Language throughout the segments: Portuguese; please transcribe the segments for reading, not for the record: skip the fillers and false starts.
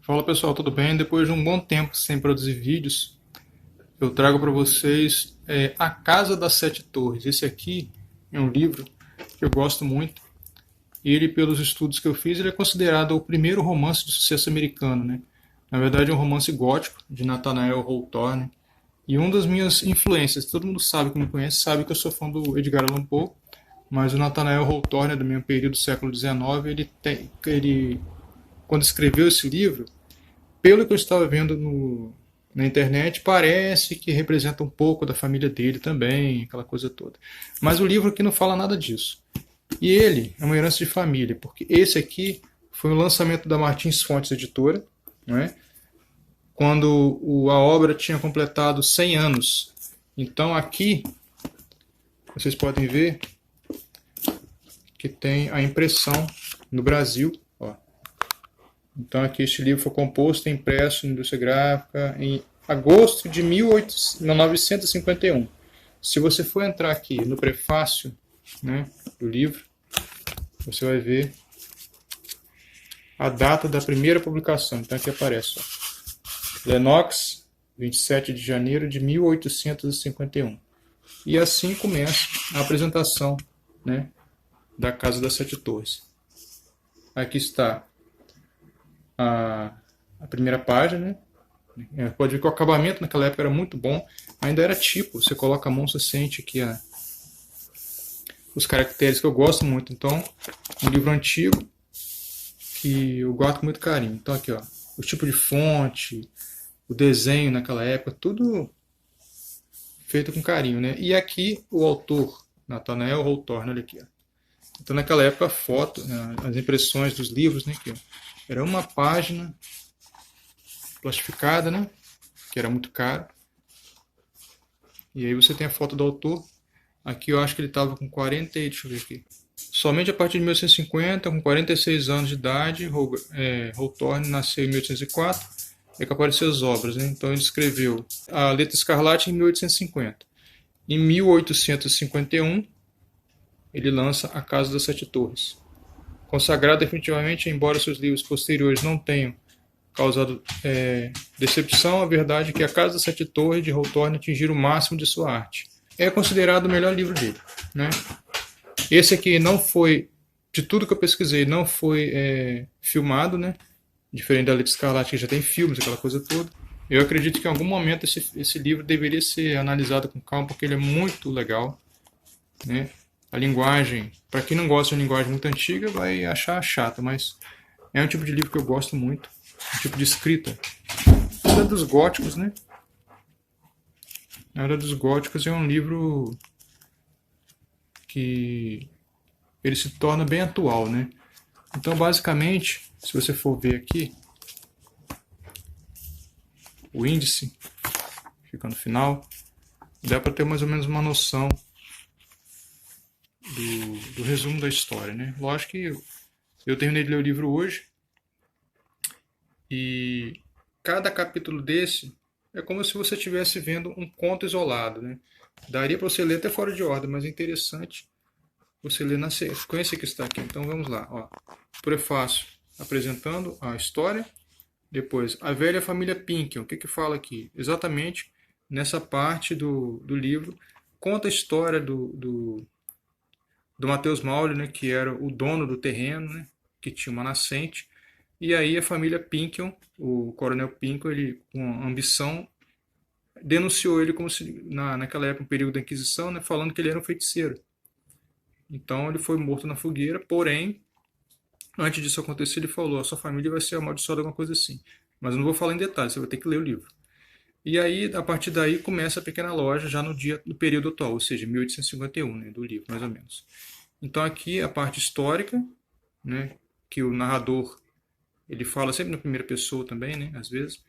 Fala pessoal, tudo bem? Depois de um bom tempo sem produzir vídeos, eu trago para vocês A Casa das Sete Torres. Esse aqui é um livro que eu gosto muito. Ele, pelos estudos que eu fiz, ele é considerado o primeiro romance de sucesso americano, né? Na verdade, é um romance gótico de Nathaniel Hawthorne. E uma das minhas influências, todo mundo sabe que me conhece, sabe que eu sou fã do Edgar Allan Poe, mas o Nathaniel Hawthorne, do mesmo período do século XIX, ele quando escreveu esse livro, pelo que eu estava vendo na internet, parece que representa um pouco da família dele também, aquela coisa toda. Mas o livro aqui não fala nada disso. E ele é uma herança de família, porque esse aqui foi o lançamento da Martins Fontes Editora, não é? Quando a obra tinha completado 100 anos. Então aqui, vocês podem ver que tem a impressão no Brasil. Ó. Então aqui este livro foi composto e impresso em indústria gráfica em agosto de 1951. Se você for entrar aqui no prefácio, né, do livro, você vai ver a data da primeira publicação. Então aqui aparece, ó. Lenox, 27 de janeiro de 1851. E assim começa a apresentação, né, da Casa das Sete Torres. Aqui está a primeira página, né? Pode ver que o acabamento naquela época era muito bom. Ainda era tipo, você coloca a mão, você sente aqui os caracteres que eu gosto muito. Então, um livro antigo que eu guardo com muito carinho. Então aqui, ó, o tipo de fonte, o desenho naquela época, tudo feito com carinho, né? E aqui o autor, Nathaniel Hawthorne, olha aqui, ó. Então naquela época a foto, né, as impressões dos livros, né, aqui, ó, era uma página plastificada, né, que era muito caro. E aí você tem a foto do autor. Aqui eu acho que ele estava com 40, deixa eu ver aqui. Somente a partir de 1850, com 46 anos de idade, Hawthorne nasceu em 1804, é que apareceu as obras, né? Então ele escreveu A Letra Escarlate em 1850. Em 1851, ele lança A Casa das Sete Torres. Consagrado definitivamente, embora seus livros posteriores não tenham causado decepção, a verdade é que A Casa das Sete Torres de Hawthorne atingiu o máximo de sua arte. É considerado o melhor livro dele, né? Esse aqui não foi, de tudo que eu pesquisei, não foi filmado, né? Diferente da Letra Escarlate, que já tem filmes, aquela coisa toda. Eu acredito que em algum momento esse livro deveria ser analisado com calma, porque ele é muito legal, né? A linguagem, para quem não gosta de uma linguagem muito antiga, vai achar chata, mas é um tipo de livro que eu gosto muito, um tipo de escrita. É dos góticos, né? A Era dos Góticos é um livro que ele se torna bem atual, né? Então, basicamente, se você for ver aqui, o índice fica no final, dá para ter mais ou menos uma noção do resumo da história, né? Lógico que eu terminei de ler o livro hoje e cada capítulo desse é como se você estivesse vendo um conto isolado, né? Daria para você ler até fora de ordem, mas é interessante você ler na sequência que está aqui. Então vamos lá, ó. Prefácio apresentando a história. Depois, a velha família Pinkel. O que fala aqui? Exatamente nessa parte do livro, conta a história do Matheus Maule, né, que era o dono do terreno, né, que tinha uma nascente. E aí a família Pinkel, o coronel Pinkel, ele, com ambição, denunciou ele como se, naquela época, no período da Inquisição, né, falando que ele era um feiticeiro. Então ele foi morto na fogueira, porém, antes disso acontecer, ele falou: a sua família vai ser amaldiçoada, alguma coisa assim. Mas eu não vou falar em detalhes, você vai ter que ler o livro. E aí, a partir daí, começa a pequena loja, já no período atual, ou seja, 1851, né, do livro, mais ou menos. Então aqui a parte histórica, né, que o narrador ele fala sempre na primeira pessoa também, né, às vezes.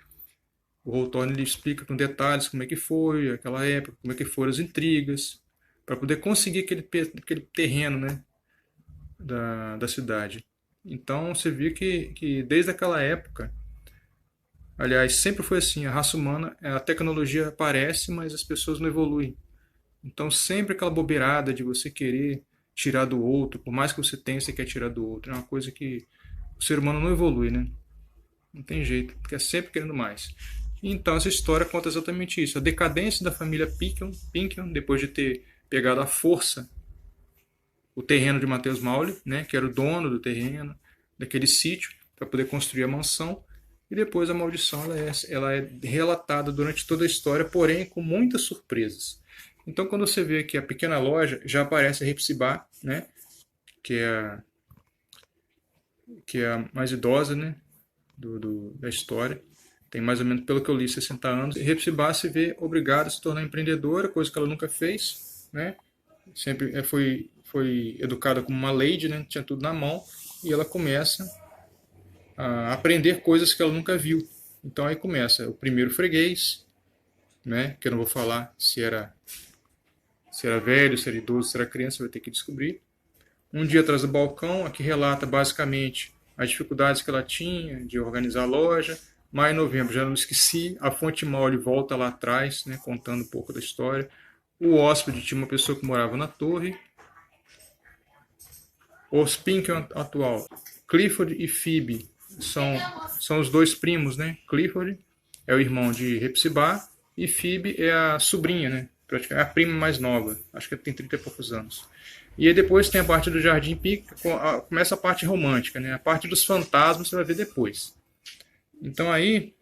O Hawthorne ele explica com detalhes como é que foi aquela época, como é que foram as intrigas, para poder conseguir aquele terreno, né, da cidade. Então você vê que desde aquela época, aliás, sempre foi assim, a raça humana, a tecnologia aparece, mas as pessoas não evoluem. Então sempre aquela bobeirada de você querer tirar do outro, por mais que você tenha, você quer tirar do outro. É uma coisa que o ser humano não evolui, né? Não tem jeito, porque é sempre querendo mais. Então essa história conta exatamente isso. A decadência da família Pinkham, depois de ter pegado à força o terreno de Matheus Maule, né, que era o dono do terreno, daquele sítio, para poder construir a mansão. E depois a maldição ela é relatada durante toda a história, porém com muitas surpresas. Então quando você vê aqui a pequena loja, já aparece a Hepzibah, né, que é a mais idosa, né, da história. Tem mais ou menos, pelo que eu li, 60 anos. E Hepzibah se vê obrigada a se tornar empreendedora, coisa que ela nunca fez, né? Sempre foi educada como uma lady, né? Tinha tudo na mão. E ela começa a aprender coisas que ela nunca viu. Então aí começa o primeiro freguês, né? Que eu não vou falar se era velho, se era idoso, se era criança, vai ter que descobrir. Um dia atrás do balcão, aqui relata basicamente as dificuldades que ela tinha de organizar a loja. Maio e novembro, já não esqueci. A Fonte Maule volta lá atrás, né, contando um pouco da história. O hóspede tinha uma pessoa que morava na torre. Os Pinkham atual. Clifford e Phoebe são os dois primos, né? Clifford é o irmão de Hepzibah e Phoebe é a sobrinha, né? Praticamente a prima mais nova. Acho que tem 30 e poucos anos. E aí depois tem a parte do Jardim Pinkham, começa a parte romântica, né? A parte dos fantasmas você vai ver depois. Então aí,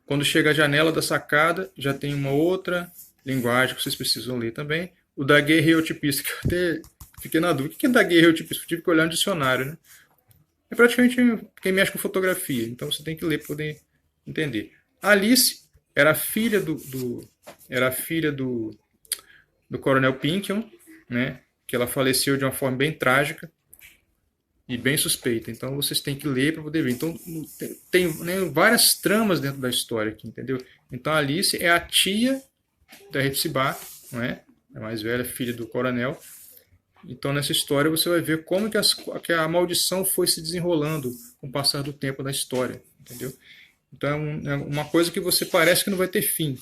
quando chega a janela da sacada, já tem uma outra linguagem que vocês precisam ler também. O daguerreotipista, que eu até fiquei na dúvida. O que é daguerreotipista? Eu tive que olhar no dicionário, né? É praticamente quem mexe com fotografia. Então você tem que ler para poder entender. Alice era filha do Coronel Pinkham, né? Que ela faleceu de uma forma bem trágica e bem suspeita. Então vocês têm que ler para poder ver. Então tem, né, várias tramas dentro da história aqui, entendeu? Então a Alice é a tia da Hepzibah, não é? A mais velha, filha do coronel. Então nessa história você vai ver como que a maldição foi se desenrolando com o passar do tempo da história, entendeu? Então é uma coisa que você parece que não vai ter fim,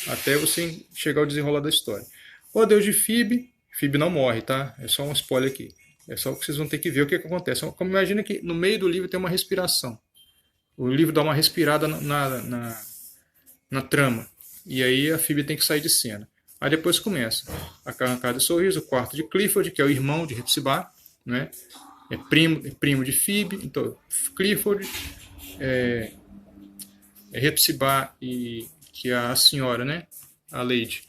até você chegar ao desenrolar da história. O adeus de Phoebe não morre, tá? É só um spoiler aqui. É só que vocês vão ter que ver o que acontece. Como imagina que no meio do livro tem uma respiração. O livro dá uma respirada na trama. E aí a Phoebe tem que sair de cena. Aí depois começa a Arrancada de Sorriso, o quarto de Clifford, que é o irmão de Hepzibah, né? É primo de Phoebe. Então, Clifford, Hepzibah, que é a senhora, né? A Lady.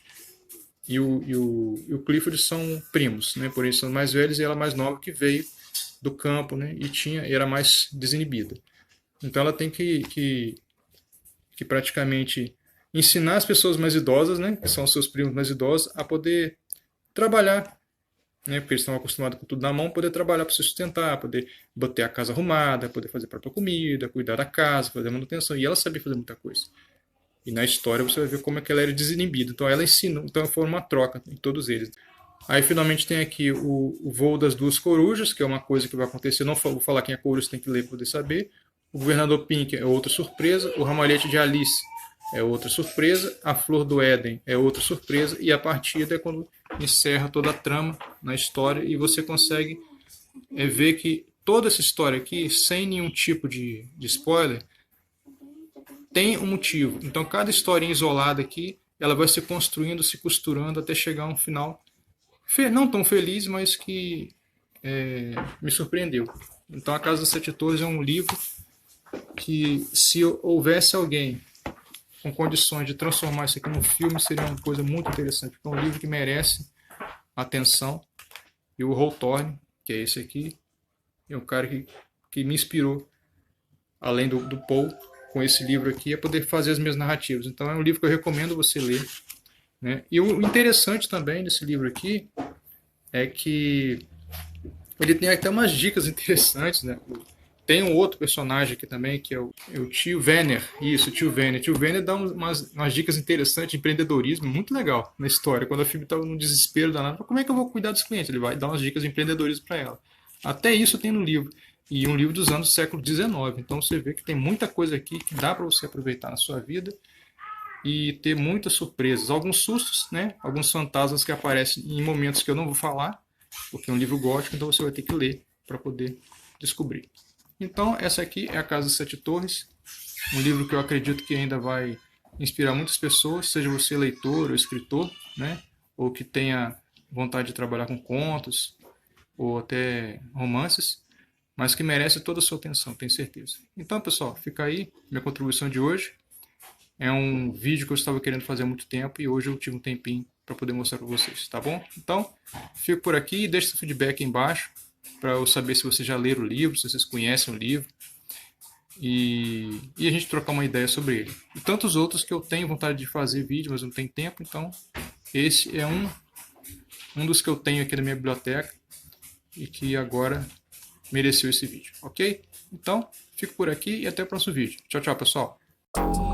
E o Clifford são primos, né? Por isso são mais velhos e ela mais nova que veio do campo, né? E era mais desinibida. Então ela tem que praticamente ensinar as pessoas mais idosas, né? Que são os seus primos mais idosos, a poder trabalhar, né? Porque eles estão acostumados com tudo na mão, poder trabalhar para se sustentar, poder botar a casa arrumada, poder fazer a própria comida, cuidar da casa, fazer a manutenção. E ela sabia fazer muita coisa. E na história você vai ver como é que ela era desinibida. Então ela ensinou, então foi uma troca em todos eles. Aí finalmente tem aqui o voo das duas corujas, que é uma coisa que vai acontecer. Não vou falar quem é coruja, você tem que ler para poder saber. O governador Pink é outra surpresa. O ramalhete de Alice é outra surpresa. A flor do Éden é outra surpresa. E a partida é quando encerra toda a trama na história e você consegue ver que toda essa história aqui, sem nenhum tipo de spoiler, tem um motivo. Então cada historinha isolada aqui, ela vai se construindo, se costurando até chegar a um final não tão feliz, mas que me surpreendeu. Então A Casa das Sete Torres é um livro que, se houvesse alguém com condições de transformar isso aqui num filme, seria uma coisa muito interessante. É um livro que merece atenção. E o Hawthorne, que é esse aqui, é um cara que me inspirou, além do Poe, com esse livro aqui, a poder fazer as minhas narrativas. Então é um livro que eu recomendo você ler, né? E o interessante também desse livro aqui é que ele tem até umas dicas interessantes, né? Tem um outro personagem aqui também, que é o tio Venner. Isso, o tio Venner. O tio Venner dá umas dicas interessantes de empreendedorismo, muito legal na história. Quando a Phoebe estava no desespero danado, como é que eu vou cuidar dos clientes? Ele vai dar umas dicas de empreendedorismo para ela. Até isso tem no livro. E um livro dos anos do século XIX. Então você vê que tem muita coisa aqui que dá para você aproveitar na sua vida e ter muitas surpresas. Alguns sustos, né? Alguns fantasmas que aparecem em momentos que eu não vou falar, porque é um livro gótico, então você vai ter que ler para poder descobrir. Então, essa aqui é A Casa das Sete Torres, um livro que eu acredito que ainda vai inspirar muitas pessoas, seja você leitor ou escritor, né? Ou que tenha vontade de trabalhar com contos ou até romances, mas que merece toda a sua atenção, tenho certeza. Então, pessoal, fica aí minha contribuição de hoje. É um vídeo que eu estava querendo fazer há muito tempo e hoje eu tive um tempinho para poder mostrar para vocês, tá bom? Então, fico por aqui e deixe seu feedback aí embaixo para eu saber se vocês já leram o livro, se vocês conhecem o livro e a gente trocar uma ideia sobre ele. E tantos outros que eu tenho vontade de fazer vídeo, mas não tenho tempo, então esse é um dos que eu tenho aqui na minha biblioteca e que agora mereceu esse vídeo, ok? Então, fico por aqui e até o próximo vídeo. Tchau, tchau, pessoal!